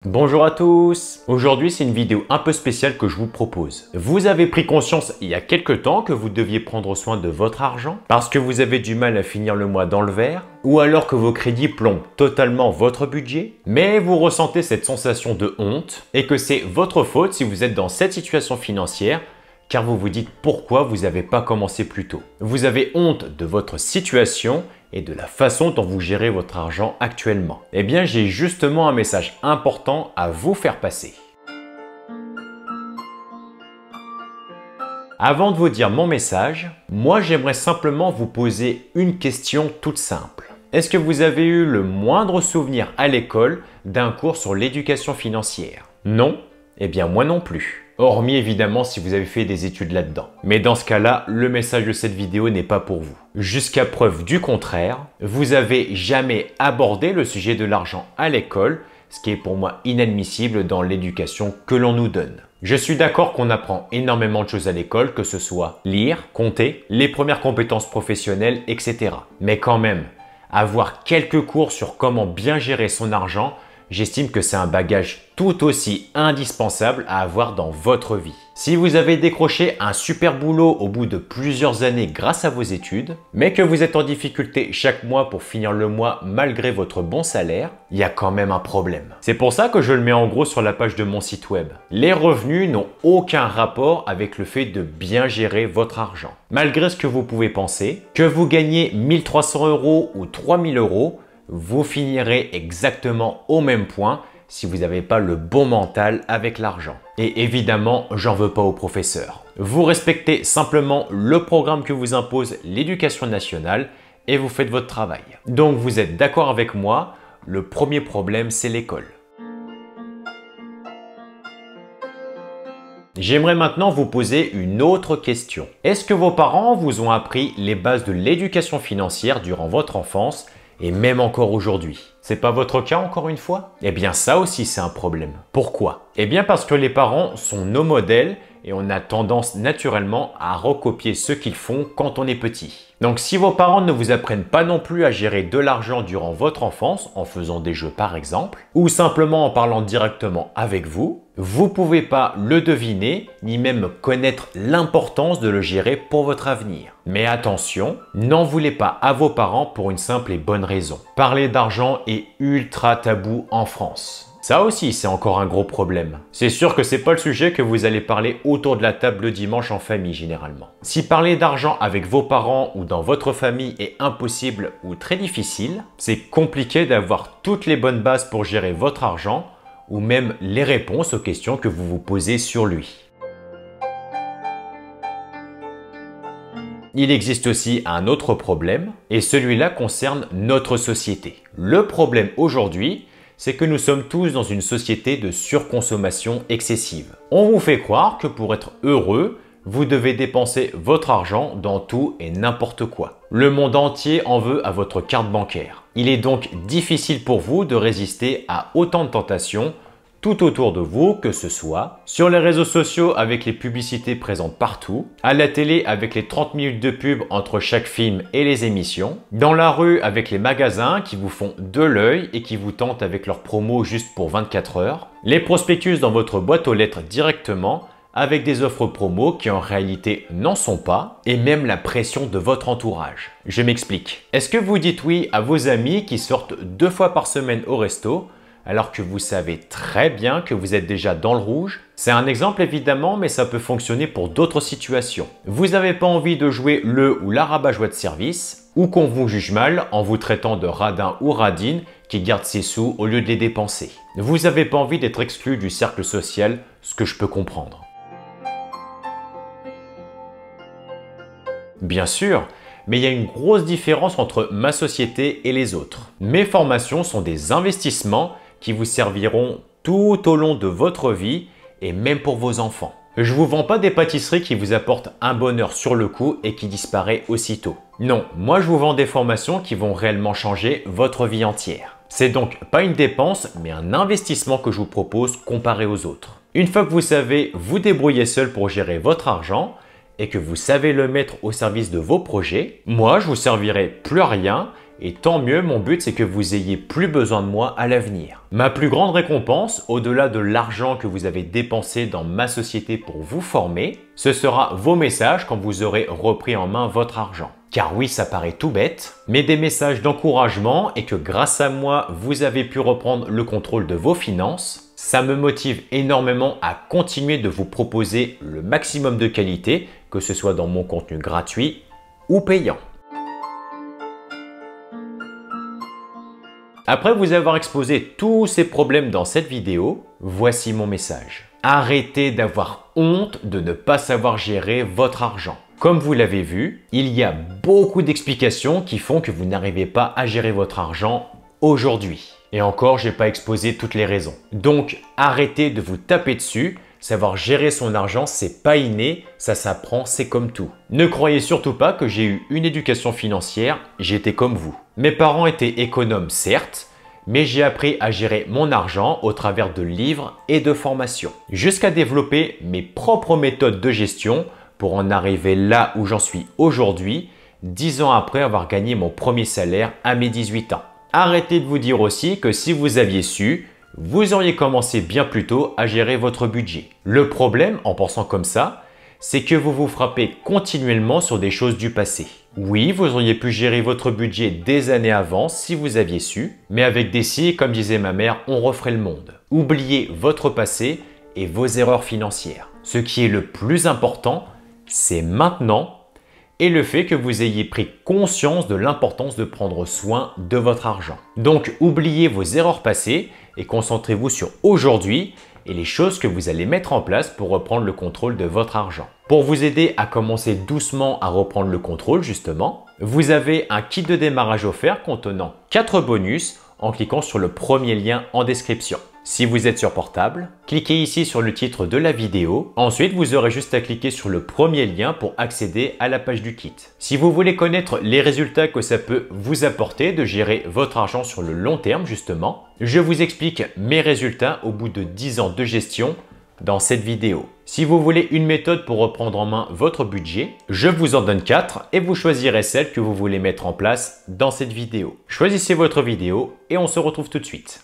Bonjour à tous! Aujourd'hui, c'est une vidéo un peu spéciale que je vous propose. Vous avez pris conscience il y a quelques temps que vous deviez prendre soin de votre argent parce que vous avez du mal à finir le mois dans le vert ou alors que vos crédits plombent totalement votre budget, mais vous ressentez cette sensation de honte et que c'est votre faute si vous êtes dans cette situation financière car vous vous dites pourquoi vous n'avez pas commencé plus tôt. Vous avez honte de votre situation et de la façon dont vous gérez votre argent actuellement. Eh bien, j'ai justement un message important à vous faire passer. Avant de vous dire mon message, moi j'aimerais simplement vous poser une question toute simple. Est-ce que vous avez eu le moindre souvenir à l'école d'un cours sur l'éducation financière? Non? Eh bien moi non plus. Hormis évidemment si vous avez fait des études là-dedans. Mais dans ce cas-là, le message de cette vidéo n'est pas pour vous. Jusqu'à preuve du contraire, vous avez jamais abordé le sujet de l'argent à l'école, ce qui est pour moi inadmissible dans l'éducation que l'on nous donne. Je suis d'accord qu'on apprend énormément de choses à l'école, que ce soit lire, compter, les premières compétences professionnelles, etc. Mais quand même, avoir quelques cours sur comment bien gérer son argent, j'estime que c'est un bagage tout aussi indispensable à avoir dans votre vie. Si vous avez décroché un super boulot au bout de plusieurs années grâce à vos études, mais que vous êtes en difficulté chaque mois pour finir le mois malgré votre bon salaire, il y a quand même un problème. C'est pour ça que je le mets en gros sur la page de mon site web. Les revenus n'ont aucun rapport avec le fait de bien gérer votre argent. Malgré ce que vous pouvez penser, que vous gagnez 1 300 € ou 3 000 €, vous finirez exactement au même point si vous n'avez pas le bon mental avec l'argent. Et évidemment, j'en veux pas aux professeurs. Vous respectez simplement le programme que vous impose l'éducation nationale et vous faites votre travail. Donc vous êtes d'accord avec moi, le premier problème c'est l'école. J'aimerais maintenant vous poser une autre question. Est-ce que vos parents vous ont appris les bases de l'éducation financière durant votre enfance et même encore aujourd'hui? C'est pas votre cas encore une fois? Eh bien ça aussi c'est un problème. Pourquoi? Eh bien parce que les parents sont nos modèles et on a tendance naturellement à recopier ce qu'ils font quand on est petit. Donc si vos parents ne vous apprennent pas non plus à gérer de l'argent durant votre enfance, en faisant des jeux par exemple, ou simplement en parlant directement avec vous, vous ne pouvez pas le deviner, ni même connaître l'importance de le gérer pour votre avenir. Mais attention, n'en voulez pas à vos parents pour une simple et bonne raison. Parler d'argent est ultra tabou en France. Ça aussi, c'est encore un gros problème. C'est sûr que c'est pas le sujet que vous allez parler autour de la table le dimanche en famille généralement. Si parler d'argent avec vos parents ou dans votre famille est impossible ou très difficile, c'est compliqué d'avoir toutes les bonnes bases pour gérer votre argent ou même les réponses aux questions que vous vous posez sur lui. Il existe aussi un autre problème et celui-là concerne notre société. Le problème aujourd'hui, c'est que nous sommes tous dans une société de surconsommation excessive. On vous fait croire que pour être heureux, vous devez dépenser votre argent dans tout et n'importe quoi. Le monde entier en veut à votre carte bancaire. Il est donc difficile pour vous de résister à autant de tentations tout autour de vous, que ce soit sur les réseaux sociaux avec les publicités présentes partout, à la télé avec les 30 minutes de pub entre chaque film et les émissions, dans la rue avec les magasins qui vous font de l'œil et qui vous tentent avec leurs promos juste pour 24 heures, les prospectus dans votre boîte aux lettres directement avec des offres promo qui en réalité n'en sont pas, et même la pression de votre entourage. Je m'explique. Est-ce que vous dites oui à vos amis qui sortent 2 fois par semaine au resto alors que vous savez très bien que vous êtes déjà dans le rouge? C'est un exemple évidemment, mais ça peut fonctionner pour d'autres situations. Vous n'avez pas envie de jouer le ou la rabat-joie de service, ou qu'on vous juge mal en vous traitant de radin ou radine qui garde ses sous au lieu de les dépenser. Vous n'avez pas envie d'être exclu du cercle social, ce que je peux comprendre. Bien sûr, mais il y a une grosse différence entre ma société et les autres. Mes formations sont des investissements qui vous serviront tout au long de votre vie et même pour vos enfants. Je ne vous vends pas des pâtisseries qui vous apportent un bonheur sur le coup et qui disparaît aussitôt. Non, moi je vous vends des formations qui vont réellement changer votre vie entière. C'est donc pas une dépense, mais un investissement que je vous propose comparé aux autres. Une fois que vous savez vous débrouiller seul pour gérer votre argent et que vous savez le mettre au service de vos projets, moi je vous servirai plus à rien Et tant mieux, mon but c'est que vous ayez plus besoin de moi à l'avenir. Ma plus grande récompense, au-delà de l'argent que vous avez dépensé dans ma société pour vous former, ce sera vos messages quand vous aurez repris en main votre argent. Car oui, ça paraît tout bête, mais des messages d'encouragement et que grâce à moi, vous avez pu reprendre le contrôle de vos finances, ça me motive énormément à continuer de vous proposer le maximum de qualité, que ce soit dans mon contenu gratuit ou payant. Après vous avoir exposé tous ces problèmes dans cette vidéo, voici mon message. Arrêtez d'avoir honte de ne pas savoir gérer votre argent. Comme vous l'avez vu, il y a beaucoup d'explications qui font que vous n'arrivez pas à gérer votre argent aujourd'hui. Et encore, je n'ai pas exposé toutes les raisons. Donc, arrêtez de vous taper dessus. Savoir gérer son argent, c'est pas inné, ça s'apprend, c'est comme tout. Ne croyez surtout pas que j'ai eu une éducation financière, j'étais comme vous. Mes parents étaient économes, certes, mais j'ai appris à gérer mon argent au travers de livres et de formations. Jusqu'à développer mes propres méthodes de gestion pour en arriver là où j'en suis aujourd'hui, 10 ans après avoir gagné mon premier salaire à mes 18 ans. Arrêtez de vous dire aussi que si vous aviez su, vous auriez commencé bien plus tôt à gérer votre budget. Le problème, en pensant comme ça, c'est que vous vous frappez continuellement sur des choses du passé. Oui, vous auriez pu gérer votre budget des années avant si vous aviez su, mais avec des si, comme disait ma mère, on referait le monde. Oubliez votre passé et vos erreurs financières. Ce qui est le plus important, c'est maintenant et le fait que vous ayez pris conscience de l'importance de prendre soin de votre argent. Donc, oubliez vos erreurs passées et concentrez-vous sur aujourd'hui et les choses que vous allez mettre en place pour reprendre le contrôle de votre argent. Pour vous aider à commencer doucement à reprendre le contrôle justement, vous avez un kit de démarrage offert contenant 4 bonus en cliquant sur le premier lien en description. Si vous êtes sur portable, cliquez ici sur le titre de la vidéo. Ensuite, vous aurez juste à cliquer sur le premier lien pour accéder à la page du kit. Si vous voulez connaître les résultats que ça peut vous apporter de gérer votre argent sur le long terme justement, je vous explique mes résultats au bout de 10 ans de gestion dans cette vidéo. Si vous voulez une méthode pour reprendre en main votre budget, je vous en donne 4 et vous choisirez celle que vous voulez mettre en place dans cette vidéo. Choisissez votre vidéo et on se retrouve tout de suite.